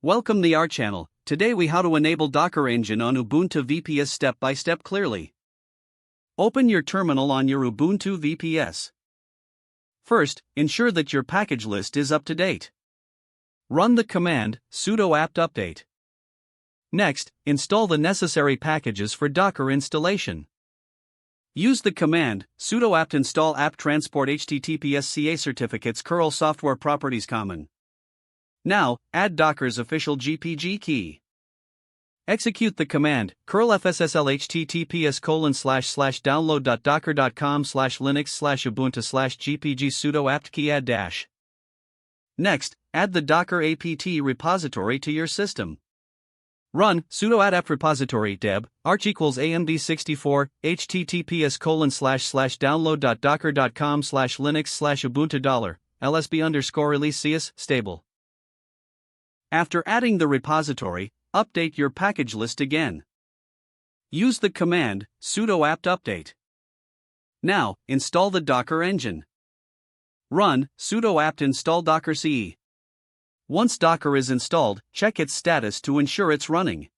Welcome to our channel. Today we how to enable Docker Engine on Ubuntu VPS step by step clearly. Open your terminal on your Ubuntu VPS. First, ensure that your package list is up to date. Run the command sudo apt update. Next, install the necessary packages for Docker installation. Use the command sudo apt install apt transport https CA certificates curl software properties common. Now, add Docker's official GPG key. Execute the command curl fssl https://download.docker.com/linux/ubuntu/gpg sudo apt key add dash. Next, add the Docker apt repository to your system. Run sudo add apt repository deb arch equals amd64 https://download.docker.com/linux/ubuntu $lsb_release cs stable. After adding the repository, update your package list again. Use the command sudo apt update. Now, install the Docker engine. Run sudo apt install docker ce. Once Docker is installed, check its status to ensure it's running.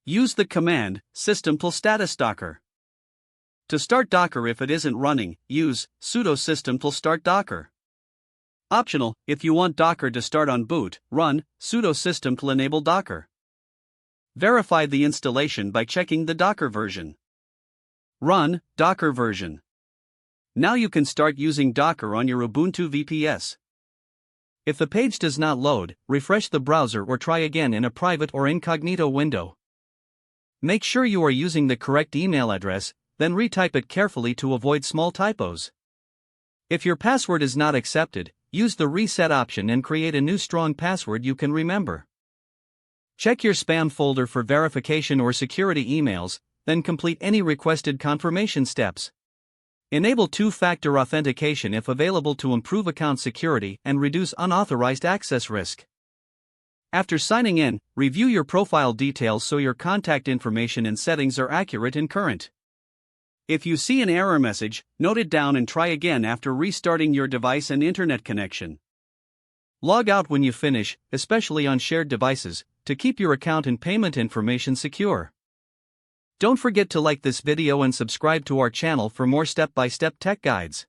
Use the command system+status docker. To start Docker if it isn't running, use sudo system+start docker. Optional, if you want Docker to start on boot, run sudo system+enable docker. Verify the installation by checking the Docker version. Run Docker version. Now you can start using Docker on your Ubuntu VPS. If the page does not load, refresh the browser or try again in a private or incognito window. Make sure you are using the correct email address, then retype it carefully to avoid small typos. If your password is not accepted, use the reset option and create a new strong password you can remember. Check your spam folder for verification or security emails, then complete any requested confirmation steps. Enable two-factor authentication if available to improve account security and reduce unauthorized access risk. After signing in, review your profile details so your contact information and settings are accurate and current. If you see an error message, note it down and try again after restarting your device and internet connection. Log out when you finish, especially on shared devices, to keep your account and payment information secure. Don't forget to like this video and subscribe to our channel for more step-by-step tech guides.